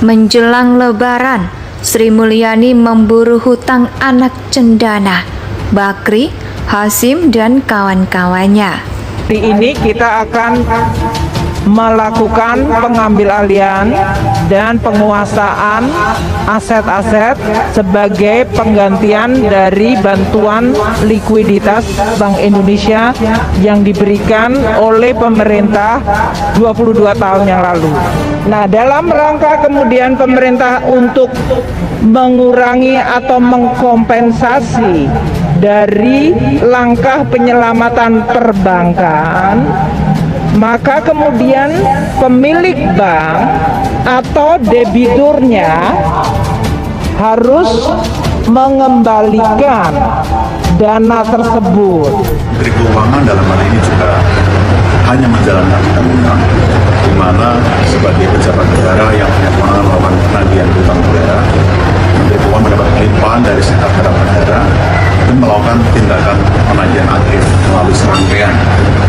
Menjelang Lebaran, Sri Mulyani memburu hutang anak cendana, Bakri, Hasyim, dan kawan-kawannya. Hari ini kita akan melakukan pengambilalihan dan penguasaan aset-aset sebagai penggantian dari bantuan likuiditas Bank Indonesia yang diberikan oleh pemerintah 22 tahun yang lalu. Nah, dalam rangka kemudian pemerintah untuk mengurangi atau mengkompensasi dari langkah penyelamatan perbankan, maka kemudian pemilik bank atau debiturnya harus mengembalikan dana tersebut. Menteri Keuangan dalam hal ini juga hanya menjalankan undang-undang, di mana sebagai pejabat negara yang punya kewenangan melakukan penagihan hutang negara, Menteri Keuangan mendapat limpahan dari sekretariat negara dan melakukan tindakan penagihan aktif melalui serangkaian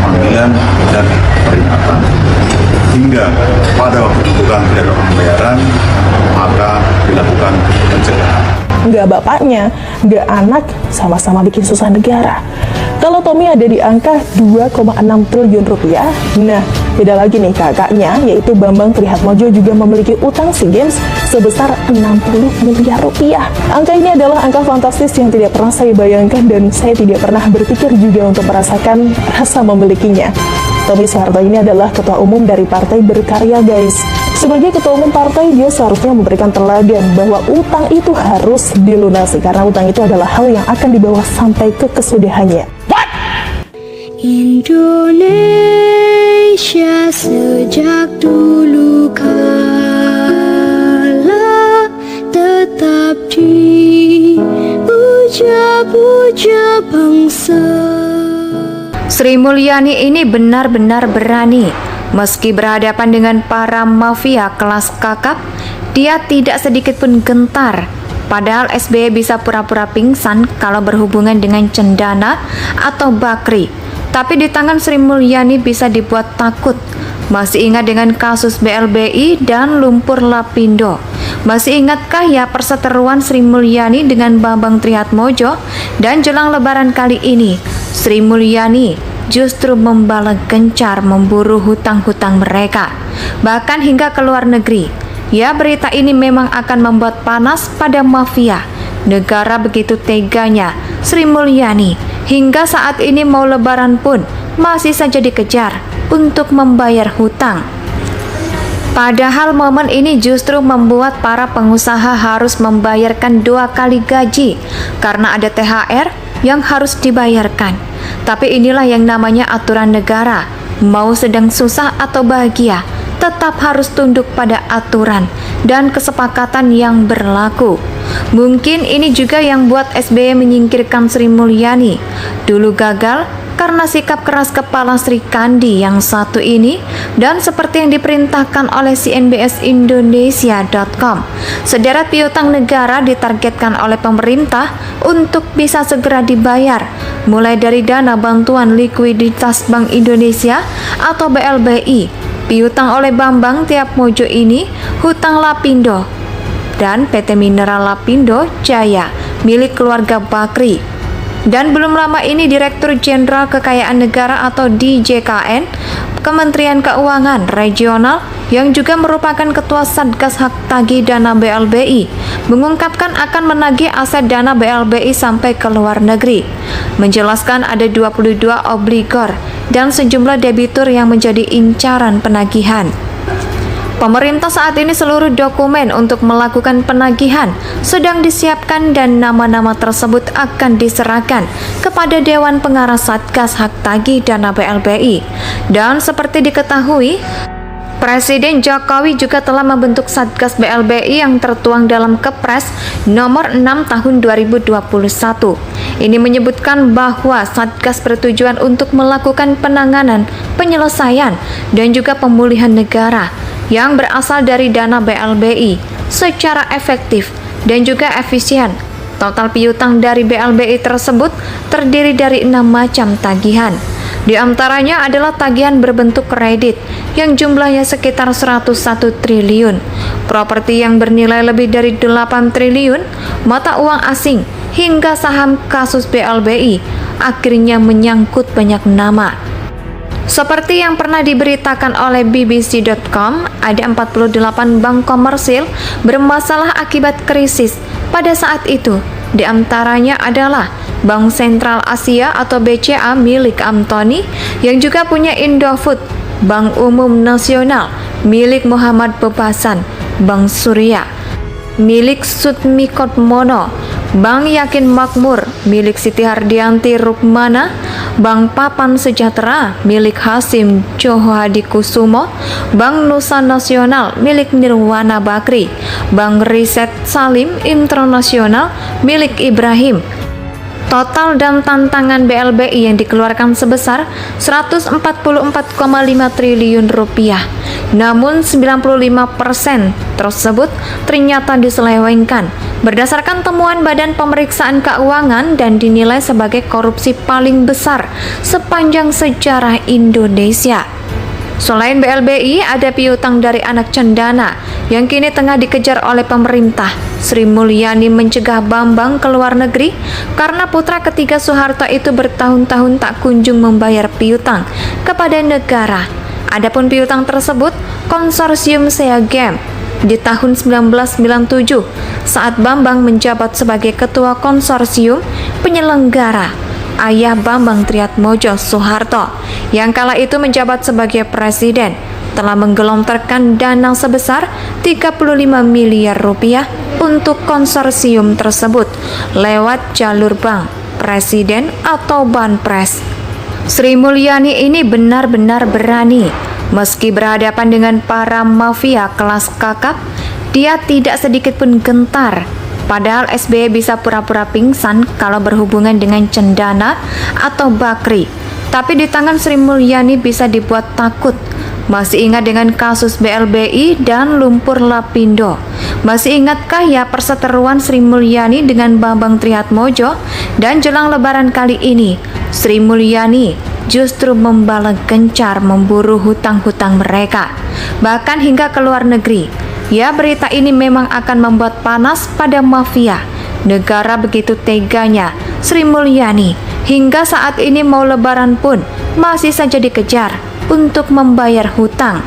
panggilan dan peringatan hingga pada waktu dibutuhkan tidak ada pembayaran maka dilakukan pencegahan. Nggak bapaknya, nggak anak, sama-sama bikin susah negara. Kalau Tommy ada di angka 2,6 triliun rupiah, nah beda lagi nih kakaknya, yaitu Bambang Trihatmojo juga memiliki utang SEA Games sebesar 60 miliar rupiah. Angka ini adalah angka fantastis yang tidak pernah saya bayangkan dan saya tidak pernah berpikir juga untuk merasakan rasa memilikinya. Tommy Soeharto ini adalah ketua umum dari Partai Berkarya, guys. Sebagai ketua umum partai, dia seharusnya memberikan teladan bahwa utang itu harus dilunasi karena utang itu adalah hal yang akan dibawa sampai ke kesudahannya. Indonesia sejak dulu kala tetap dipuja-puja bangsa. Sri Mulyani ini benar-benar berani. Meski berhadapan dengan para mafia kelas kakap, dia tidak sedikit pun gentar. Padahal SBY bisa pura-pura pingsan kalau berhubungan dengan cendana atau Bakri. Tapi di tangan Sri Mulyani bisa dibuat takut. Masih ingat dengan kasus BLBI dan lumpur Lapindo? Masih ingatkah ya perseteruan Sri Mulyani dengan Bambang Trihatmojo? Dan jelang Lebaran kali ini, Sri Mulyani justru membalas gencar memburu hutang-hutang mereka, bahkan hingga ke luar negeri. Ya, berita ini memang akan membuat panas pada mafia. Negara begitu teganya, Sri Mulyani hingga saat ini mau Lebaran pun masih saja dikejar untuk membayar hutang. Padahal momen ini justru membuat para pengusaha harus membayarkan 2 kali gaji karena ada THR yang harus dibayarkan. Tapi inilah yang namanya aturan negara. Mau sedang susah atau bahagia, tetap harus tunduk pada aturan dan kesepakatan yang berlaku. Mungkin ini juga yang buat SBY menyingkirkan Sri Mulyani. Dulu gagal karena sikap keras kepala Sri Kandi yang satu ini, dan seperti yang diperintahkan oleh cnbsindonesia.com, sederet piutang negara ditargetkan oleh pemerintah untuk bisa segera dibayar, mulai dari dana bantuan likuiditas Bank Indonesia atau BLBI, piutang oleh Bambang Trihatmojo ini, hutang Lapindo, dan PT Mineral Lapindo Jaya milik keluarga Bakri. Dan belum lama ini Direktur Jenderal Kekayaan Negara atau DJKN Kementerian Keuangan Regional yang juga merupakan Ketua Satgas Hak Tagih Dana BLBI mengungkapkan akan menagih aset dana BLBI sampai ke luar negeri, menjelaskan ada 22 obligor dan sejumlah debitur yang menjadi incaran penagihan. Pemerintah saat ini seluruh dokumen untuk melakukan penagihan sedang disiapkan dan nama-nama tersebut akan diserahkan kepada Dewan Pengarah Satgas Hak Tagih Dana BLBI. Dan seperti diketahui, Presiden Jokowi juga telah membentuk Satgas BLBI yang tertuang dalam Kepres nomor 6 tahun 2021. Ini menyebutkan bahwa Satgas bertujuan untuk melakukan penanganan, penyelesaian, dan juga pemulihan negara yang berasal dari dana BLBI secara efektif dan juga efisien. Total piutang dari BLBI tersebut terdiri dari 6 macam tagihan. Di antaranya adalah tagihan berbentuk kredit yang jumlahnya sekitar 101 triliun, properti yang bernilai lebih dari 8 triliun, mata uang asing, hingga saham. Kasus BLBI akhirnya menyangkut banyak nama. Seperti yang pernah diberitakan oleh BBC.com, ada 48 bank komersil bermasalah akibat krisis pada saat itu. Di antaranya adalah Bank Sentral Asia atau BCA milik Antoni, yang juga punya Indofood, Bank Umum Nasional milik Muhammad Bebasan, Bank Surya milik Sutmikotmono, Bank Yakin Makmur milik Siti Hardianti Rukmana, Bank Papan Sejahtera milik Hasim Johadikusumo, Bank Nusa Nasional milik Nirwana Bakri, Bank Riset Salim Internasional milik Ibrahim. Total dan tantangan BLBI yang dikeluarkan sebesar 144,5 triliun rupiah. Namun 95% tersebut ternyata diselewengkan berdasarkan temuan Badan Pemeriksaan Keuangan dan dinilai sebagai korupsi paling besar sepanjang sejarah Indonesia. Selain BLBI, ada piutang dari anak cendana yang kini tengah dikejar oleh pemerintah. Sri Mulyani mencegah Bambang ke luar negeri karena putra ketiga Soeharto itu bertahun-tahun tak kunjung membayar piutang kepada negara. Adapun piutang tersebut konsorsium Seagame di tahun 1997 saat Bambang menjabat sebagai ketua konsorsium penyelenggara. Ayah Bambang Triatmojo Soeharto yang kala itu menjabat sebagai presiden telah menggelontorkan dana sebesar 35 miliar rupiah untuk konsorsium tersebut lewat jalur bank, presiden atau banpres. Sri Mulyani ini benar-benar berani. Meski berhadapan dengan para mafia kelas kakap, dia tidak sedikit pun gentar. Padahal SBY bisa pura-pura pingsan kalau berhubungan dengan cendana atau bakri. Tapi di tangan Sri Mulyani bisa dibuat takut. Masih ingat dengan kasus BLBI dan lumpur Lapindo? Masih ingatkah ya perseteruan Sri Mulyani dengan Bambang Triatmojo? Dan jelang lebaran kali ini, Sri Mulyani justru membalas gencar memburu hutang-hutang mereka, bahkan hingga ke luar negeri. Ya, berita ini memang akan membuat panas pada mafia. Negara begitu teganya Sri Mulyani hingga saat ini mau lebaran pun masih saja dikejar untuk membayar hutang.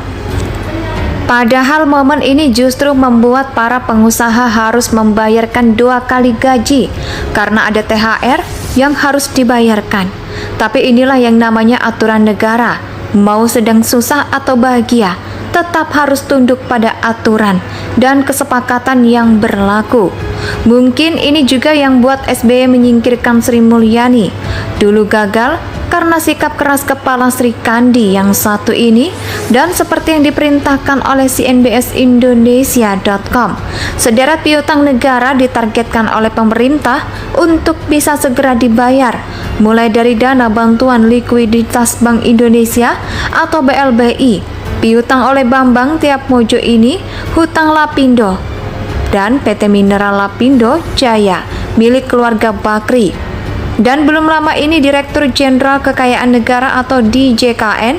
Padahal momen ini justru membuat para pengusaha harus membayarkan 2 kali gaji karena ada THR yang harus dibayarkan. Tapi inilah yang namanya aturan negara. Mau sedang susah atau bahagia, tetap harus tunduk pada aturan dan kesepakatan yang berlaku. Mungkin ini juga yang buat SBY menyingkirkan Sri Mulyani. Dulu gagal karena sikap keras kepala Sri Kandi yang satu ini, dan seperti yang diperintahkan oleh CNBS Indonesia.com, sederet piutang negara ditargetkan oleh pemerintah untuk bisa segera dibayar, mulai dari dana bantuan likuiditas Bank Indonesia atau BLBI, piutang oleh Bambang Triatmojo ini, hutang Lapindo, dan PT Mineral Lapindo Jaya milik keluarga Bakri. Dan belum lama ini Direktur Jenderal Kekayaan Negara atau DJKN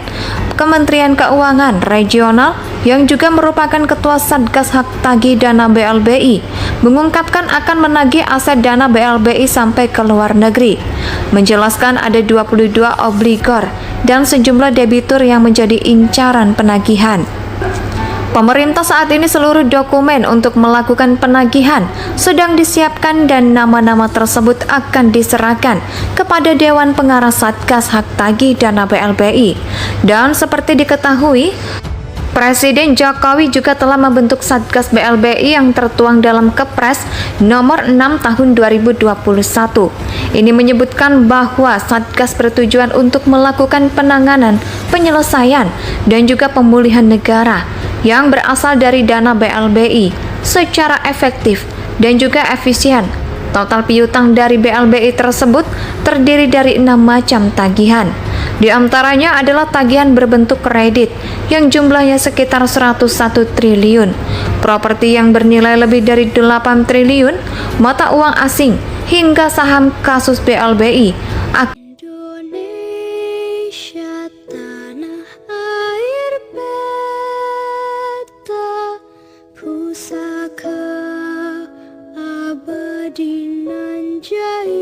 Kementerian Keuangan Regional yang juga merupakan Ketua Satgas Hak Tagih Dana BLBI mengungkapkan akan menagih aset dana BLBI sampai ke luar negeri, menjelaskan ada 22 obligor dan sejumlah debitur yang menjadi incaran penagihan. Pemerintah saat ini seluruh dokumen untuk melakukan penagihan sedang disiapkan dan nama-nama tersebut akan diserahkan kepada Dewan Pengarah Satgas Hak Tagih Dana BLBI. Dan seperti diketahui, Presiden Jokowi juga telah membentuk Satgas BLBI yang tertuang dalam Kepres nomor 6 tahun 2021. Ini menyebutkan bahwa Satgas bertujuan untuk melakukan penanganan, penyelesaian, dan juga pemulihan negara yang berasal dari dana BLBI secara efektif dan juga efisien. Total piutang dari BLBI tersebut terdiri dari 6 macam tagihan. Di antaranya adalah tagihan berbentuk kredit yang jumlahnya sekitar 101 triliun, properti yang bernilai lebih dari 8 triliun, mata uang asing, hingga saham. Kasus BLBI Indonesia. Dinanjaya